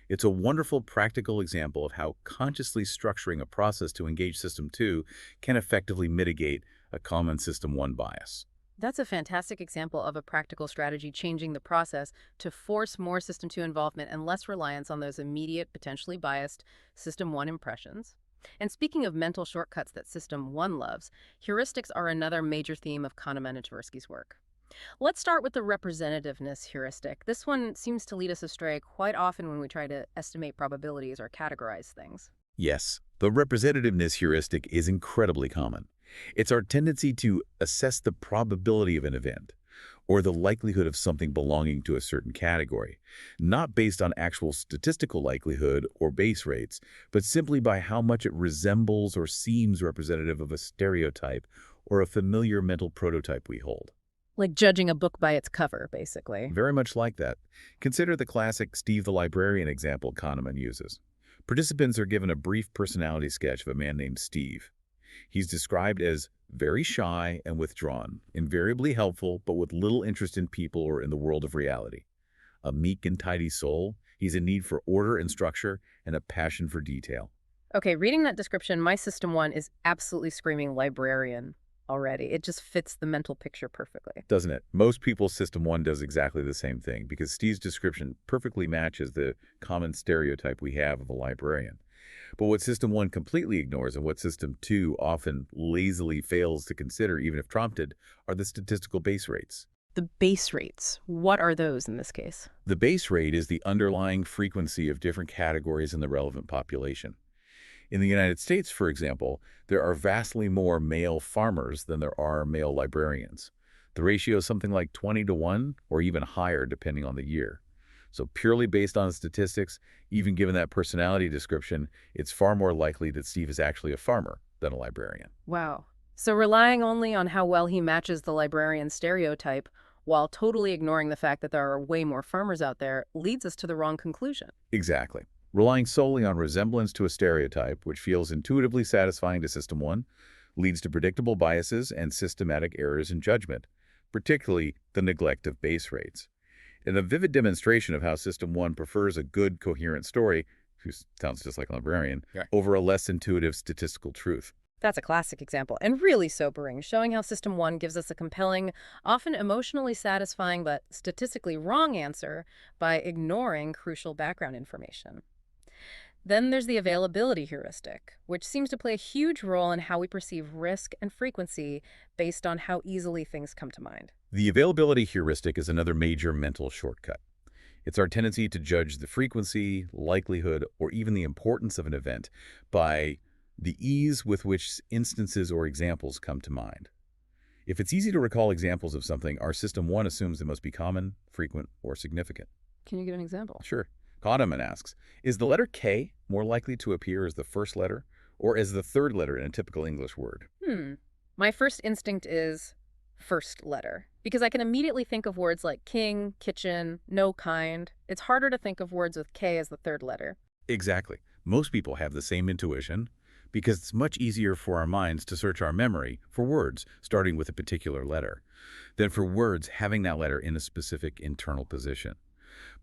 It's a wonderful practical example of how consciously structuring a process to engage System 2 can effectively mitigate a common System 1 bias. That's a fantastic example of a practical strategy changing the process to force more System 2 involvement and less reliance on those immediate, potentially biased System 1 impressions. And speaking of mental shortcuts that System 1 loves, heuristics are another major theme of Kahneman and Tversky's work. Let's start with the representativeness heuristic. This one seems to lead us astray quite often when we try to estimate probabilities or categorize things. Yes, the representativeness heuristic is incredibly common. It's our tendency to assess the probability of an event, or the likelihood of something belonging to a certain category, not based on actual statistical likelihood or base rates, but simply by how much it resembles or seems representative of a stereotype or a familiar mental prototype we hold. Like judging a book by its cover, basically. Very much like that. Consider the classic Steve the Librarian example Kahneman uses. Participants are given a brief personality sketch of a man named Steve. He's described as very shy and withdrawn, invariably helpful, but with little interest in people or in the world of reality. A meek and tidy soul, he's in need for order and structure and a passion for detail. Okay, reading that description, my System 1 is absolutely screaming librarian already. It just fits the mental picture perfectly. Doesn't it? Most people's System 1 does exactly the same thing because Steve's description perfectly matches the common stereotype we have of a librarian. But what System 1 completely ignores and what System 2 often lazily fails to consider even if prompted are the statistical base rates. The base rates, what are those in this case? The base rate is the underlying frequency of different categories in the relevant population. In the United States, for example, there are vastly more male farmers than there are male librarians. The ratio is something like 20-1 or even higher depending on the year. So purely based on statistics, even given that personality description, it's far more likely that Steve is actually a farmer than a librarian. Wow. So relying only on how well he matches the librarian stereotype while totally ignoring the fact that there are way more farmers out there leads us to the wrong conclusion. Exactly. Relying solely on resemblance to a stereotype, which feels intuitively satisfying to System 1, leads to predictable biases and systematic errors in judgment, particularly the neglect of base rates. In a vivid demonstration of how System 1 prefers a good, coherent story, who sounds just like a librarian, over a less intuitive statistical truth. That's a classic example, and really sobering, showing how System 1 gives us a compelling, often emotionally satisfying but statistically wrong answer by ignoring crucial background information. Then there's the availability heuristic, which seems to play a huge role in how we perceive risk and frequency based on how easily things come to mind. The availability heuristic is another major mental shortcut. It's our tendency to judge the frequency, likelihood, or even the importance of an event by the ease with which instances or examples come to mind. If it's easy to recall examples of something, our System 1 assumes it must be common, frequent, or significant. Can you give an example? Sure. Kahneman asks, is the letter K more likely to appear as the first letter or as the third letter in a typical English word? My first instinct is first letter, because I can immediately think of words like king, kitchen, no kind. It's harder to think of words with K as the third letter. Exactly. Most people have the same intuition because it's much easier for our minds to search our memory for words starting with a particular letter than for words having that letter in a specific internal position.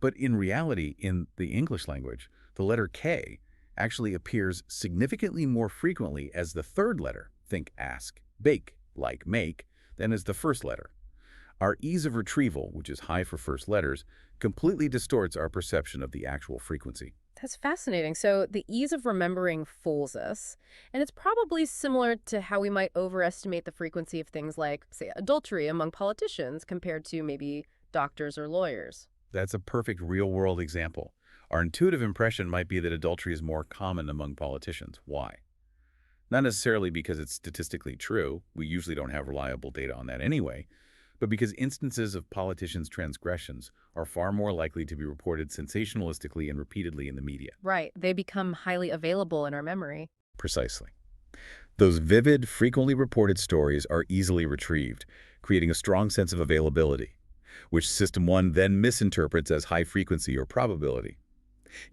But in reality, in the English language, the letter K actually appears significantly more frequently as the third letter, think ask, bake, like make, than as the first letter. Our ease of retrieval, which is high for first letters, completely distorts our perception of the actual frequency. That's fascinating. So the ease of remembering fools us, and it's probably similar to how we might overestimate the frequency of things like, say, adultery among politicians compared to maybe doctors or lawyers. That's a perfect real-world example. Our intuitive impression might be that adultery is more common among politicians. Why? Not necessarily because it's statistically true. We usually don't have reliable data on that anyway. but because instances of politicians' transgressions are far more likely to be reported sensationalistically and repeatedly in the media. Right. They become highly available in our memory. Precisely. Those vivid, frequently reported stories are easily retrieved, creating a strong sense of availability, which System 1 then misinterprets as high frequency or probability.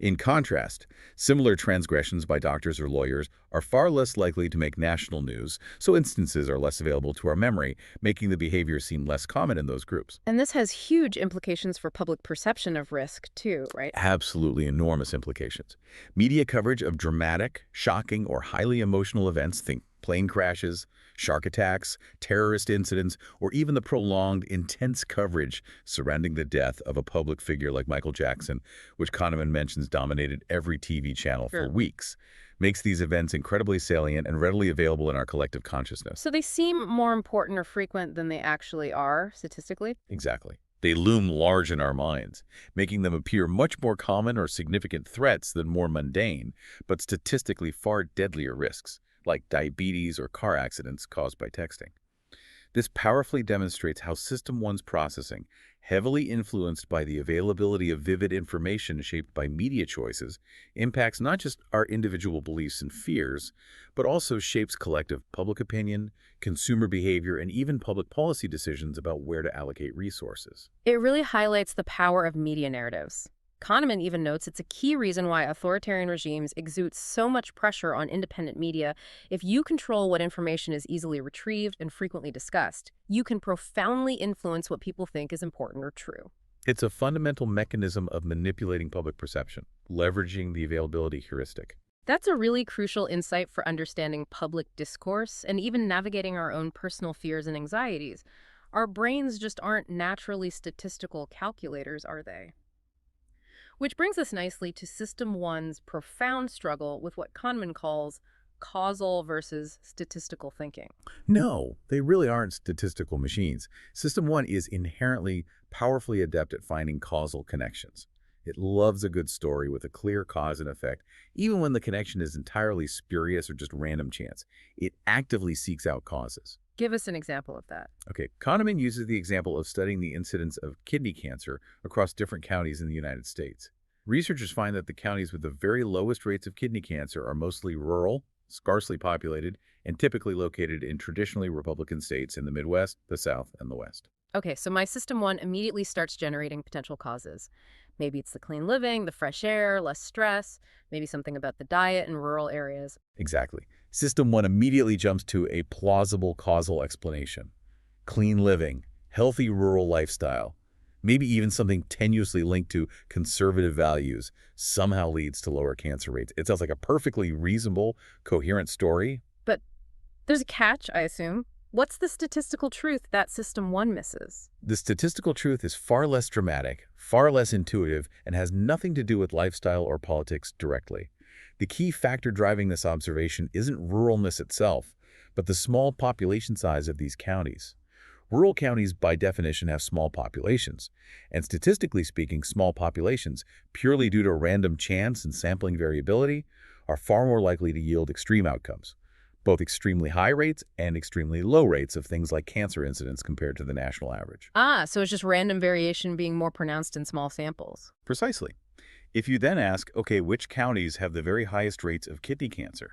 In contrast, similar transgressions by doctors or lawyers are far less likely to make national news, so instances are less available to our memory, making the behavior seem less common in those groups. And this has huge implications for public perception of risk, too, right? Absolutely enormous implications. Media coverage of dramatic, shocking, or highly emotional events, think plane crashes, shark attacks, terrorist incidents, or even the prolonged, intense coverage surrounding the death of a public figure like Michael Jackson, which Kahneman mentions dominated every TV channel for Sure. weeks, makes these events incredibly salient and readily available in our collective consciousness. So they seem more important or frequent than they actually are, statistically? Exactly. They loom large in our minds, making them appear much more common or significant threats than more mundane, but statistically far deadlier risks, like diabetes or car accidents caused by texting. This powerfully demonstrates how System 1's processing, heavily influenced by the availability of vivid information shaped by media choices, impacts not just our individual beliefs and fears, but also shapes collective public opinion, consumer behavior, and even public policy decisions about where to allocate resources. It really highlights the power of media narratives. Kahneman even notes it's a key reason why authoritarian regimes exude so much pressure on independent media. If you control what information is easily retrieved and frequently discussed, you can profoundly influence what people think is important or true. It's a fundamental mechanism of manipulating public perception, leveraging the availability heuristic. That's a really crucial insight for understanding public discourse and even navigating our own personal fears and anxieties. Our brains just aren't naturally statistical calculators, are they? Which brings us nicely to System 1's profound struggle with what Kahneman calls causal versus statistical thinking. No, they really aren't statistical machines. System 1 is inherently powerfully adept at finding causal connections. It loves a good story with a clear cause and effect, even when the connection is entirely spurious or just random chance. It actively seeks out causes. Give us an example of that. Okay, Kahneman uses the example of studying the incidence of kidney cancer across different counties in the United States. Researchers find that the counties with the very lowest rates of kidney cancer are mostly rural, sparsely populated, and typically located in traditionally Republican states in the Midwest, the South, and the West. Okay, so my System 1 immediately starts generating potential causes. Maybe it's the clean living, the fresh air, less stress, maybe something about the diet in rural areas. Exactly. System 1 immediately jumps to a plausible causal explanation. Clean living, healthy rural lifestyle, maybe even something tenuously linked to conservative values somehow leads to lower cancer rates. It sounds like a perfectly reasonable, coherent story. But there's a catch, I assume. What's the statistical truth that System 1 misses? The statistical truth is far less dramatic, far less intuitive, and has nothing to do with lifestyle or politics directly. The key factor driving this observation isn't ruralness itself, but the small population size of these counties. Rural counties, by definition, have small populations, and statistically speaking, small populations, purely due to random chance and sampling variability, are far more likely to yield extreme outcomes, both extremely high rates and extremely low rates of things like cancer incidence compared to the national average. Ah, so it's just random variation being more pronounced in small samples. Precisely. If you then ask, okay, which counties have the very highest rates of kidney cancer?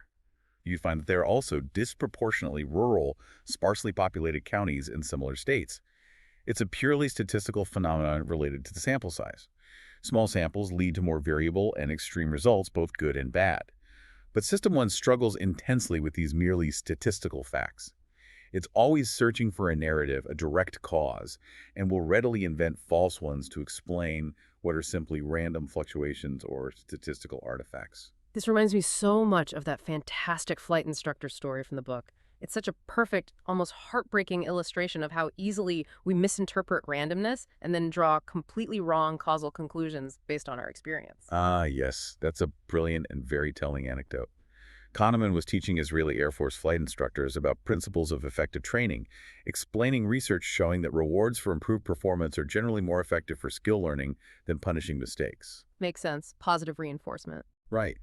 You'd find that there are also disproportionately rural, sparsely populated counties in similar states. It's a purely statistical phenomenon related to the sample size. Small samples lead to more variable and extreme results, both good and bad. But System 1 struggles intensely with these merely statistical facts. It's always searching for a narrative, a direct cause, and will readily invent false ones to explain what are simply random fluctuations or statistical artifacts. This reminds me so much of that fantastic flight instructor story from the book. It's such a perfect, almost heartbreaking illustration of how easily we misinterpret randomness and then draw completely wrong causal conclusions based on our experience. Ah, yes, that's a brilliant and very telling anecdote. Kahneman was teaching Israeli Air Force flight instructors about principles of effective training, explaining research showing that rewards for improved performance are generally more effective for skill learning than punishing mistakes. Makes sense. Positive reinforcement. Right.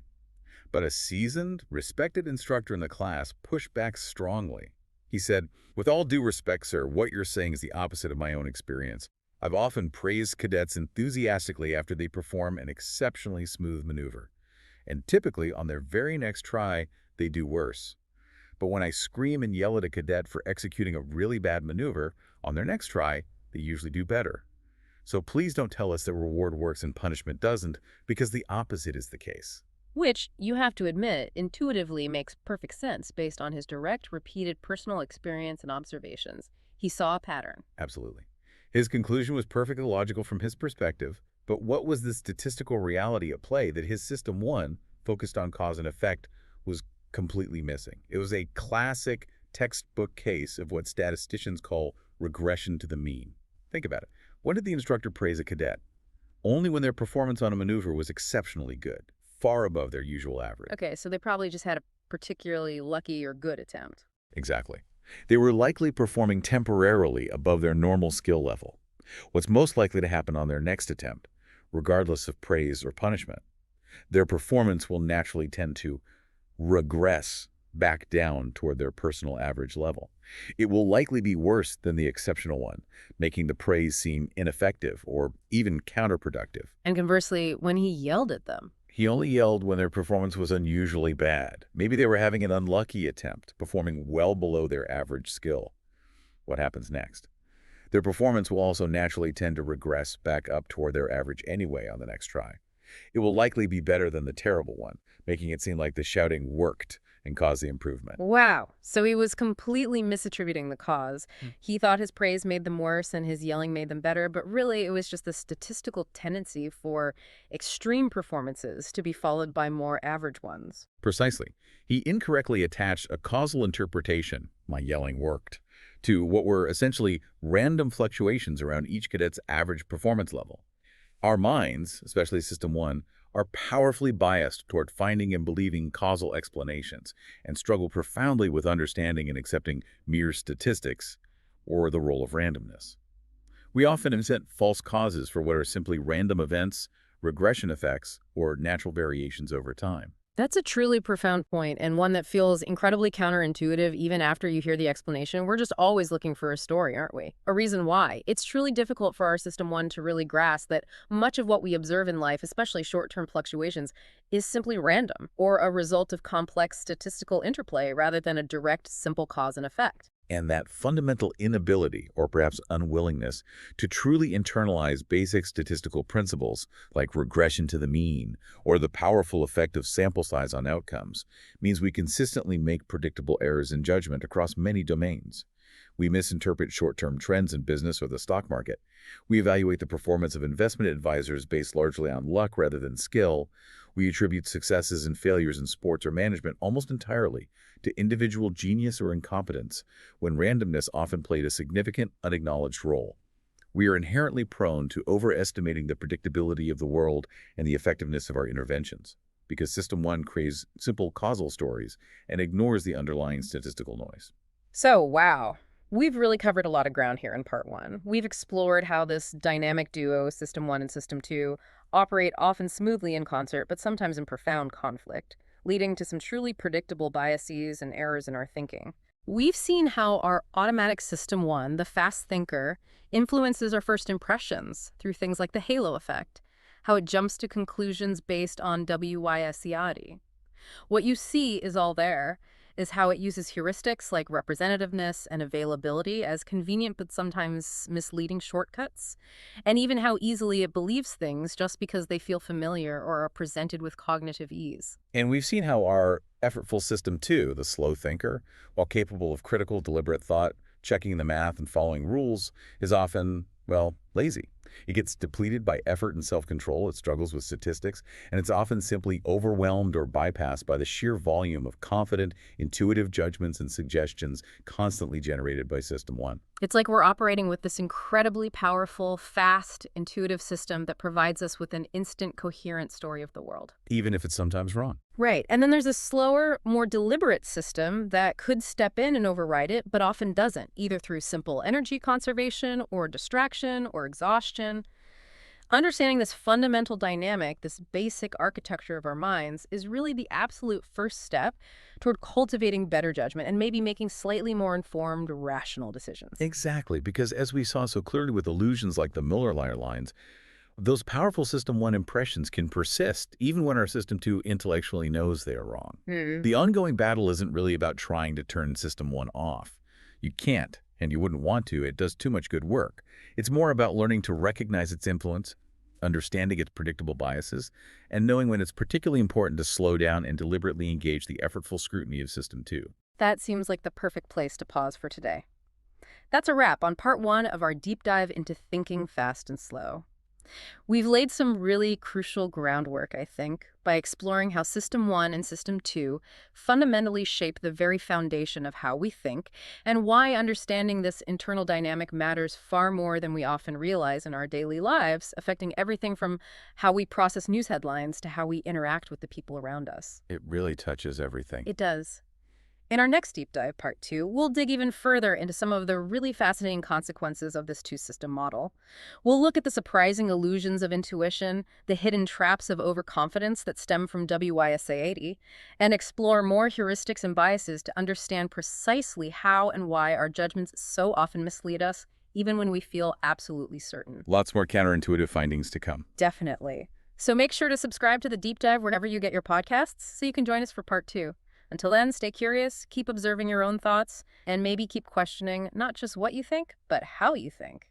But a seasoned, respected instructor in the class pushed back strongly. He said, "With all due respect, sir, what you're saying is the opposite of my own experience. I've often praised cadets enthusiastically after they perform an exceptionally smooth maneuver. And typically, on their very next try, they do worse. But when I scream and yell at a cadet for executing a really bad maneuver, on their next try, they usually do better. So please don't tell us that reward works and punishment doesn't, because the opposite is the case." Which, you have to admit, intuitively makes perfect sense based on his direct, repeated personal experience and observations. He saw a pattern. Absolutely. His conclusion was perfectly logical from his perspective, but what was the statistical reality at play that his System 1, focused on cause and effect, was completely missing? It was a classic textbook case of what statisticians call regression to the mean. Think about it. When did the instructor praise a cadet? Only when their performance on a maneuver was exceptionally good, far above their usual average. Okay, so they probably just had a particularly lucky or good attempt. Exactly. They were likely performing temporarily above their normal skill level. What's most likely to happen on their next attempt, regardless of praise or punishment? Their performance will naturally tend to regress back down toward their personal average level. It will likely be worse than the exceptional one, making the praise seem ineffective or even counterproductive. And conversely, when he yelled at them, He only yelled when their performance was unusually bad. Maybe they were having an unlucky attempt, performing well below their average skill. What happens next? Their performance will also naturally tend to regress back up toward their average anyway on the next try. It will likely be better than the terrible one, making it seem like the shouting worked and caused the improvement. wow, so he was completely misattributing the cause. He thought his praise made them worse and his yelling made them better, but really it was just the statistical tendency for extreme performances to be followed by more average ones. Precisely. He incorrectly attached a causal interpretation, "my yelling worked," to what were essentially random fluctuations around each cadet's average performance level. Our minds, especially System 1, are powerfully biased toward finding and believing causal explanations and struggle profoundly with understanding and accepting mere statistics or the role of randomness. We often invent false causes for what are simply random events, regression effects, or natural variations over time. That's a truly profound point, and one that feels incredibly counterintuitive even after you hear the explanation. We're just always looking for a story, aren't we? A reason why. It's truly difficult for our System 1 to really grasp that much of what we observe in life, especially short-term fluctuations, is simply random or a result of complex statistical interplay rather than a direct, simple cause and effect. And that fundamental inability, or perhaps unwillingness, to truly internalize basic statistical principles like regression to the mean or the powerful effect of sample size on outcomes means we consistently make predictable errors in judgment across many domains. We misinterpret short-term trends in business or the stock market. We evaluate the performance of investment advisors based largely on luck rather than skill. We attribute successes and failures in sports or management almost entirely to individual genius or incompetence, when randomness often played a significant, unacknowledged role. We are inherently prone to overestimating the predictability of the world and the effectiveness of our interventions, because System 1 craves simple causal stories and ignores the underlying statistical noise. So, wow. We've really covered a lot of ground here in Part 1. We've explored how this dynamic duo, System 1 and System 2, operate often smoothly in concert, but sometimes in profound conflict, leading to some truly predictable biases and errors in our thinking. We've seen how our automatic System 1, the fast thinker, influences our first impressions through things like the halo effect, how it jumps to conclusions based on WYSIAD. What you see is all there, is how it uses heuristics like representativeness and availability as convenient but sometimes misleading shortcuts, and even how easily it believes things just because they feel familiar or are presented with cognitive ease. And we've seen how our effortful System 2, the slow thinker, while capable of critical, deliberate thought, checking the math and following rules, is often, well, lazy. It gets depleted by effort and self-control, it struggles with statistics, and it's often simply overwhelmed or bypassed by the sheer volume of confident, intuitive judgments and suggestions constantly generated by System 1. It's like we're operating with this incredibly powerful, fast, intuitive system that provides us with an instant, coherent story of the world. Even if it's sometimes wrong. Right. And then there's a slower, more deliberate system that could step in and override it, but often doesn't, either through simple energy conservation or distraction or exhaustion. Understanding this fundamental dynamic, this basic architecture of our minds, is really the absolute first step toward cultivating better judgment and maybe making slightly more informed, rational decisions. Exactly, because as we saw so clearly with illusions like the Miller-Lyer lines, those powerful System 1 impressions can persist even when our System 2 intellectually knows they are wrong. Hmm. The ongoing battle isn't really about trying to turn System 1 off. You can't, and you wouldn't want to. It does too much good work. It's more about learning to recognize its influence, understanding its predictable biases, and knowing when it's particularly important to slow down and deliberately engage the effortful scrutiny of System 2. That seems like the perfect place to pause for today. That's a wrap on part one of our deep dive into thinking fast and slow. We've laid some really crucial groundwork, I think, by exploring how System 1 and System 2 fundamentally shape the very foundation of how we think, and why understanding this internal dynamic matters far more than we often realize in our daily lives, affecting everything from how we process news headlines to how we interact with the people around us. It really touches everything. It does. In our next deep dive, part two, we'll dig even further into some of the really fascinating consequences of this two-system model. We'll look at the surprising illusions of intuition, the hidden traps of overconfidence that stem from WYSA 80, and explore more heuristics and biases to understand precisely how and why our judgments so often mislead us, even when we feel absolutely certain. Lots more counterintuitive findings to come. Definitely. So make sure to subscribe to the deep dive wherever you get your podcasts so you can join us for part two. Until then, stay curious, keep observing your own thoughts, and maybe keep questioning not just what you think, but how you think.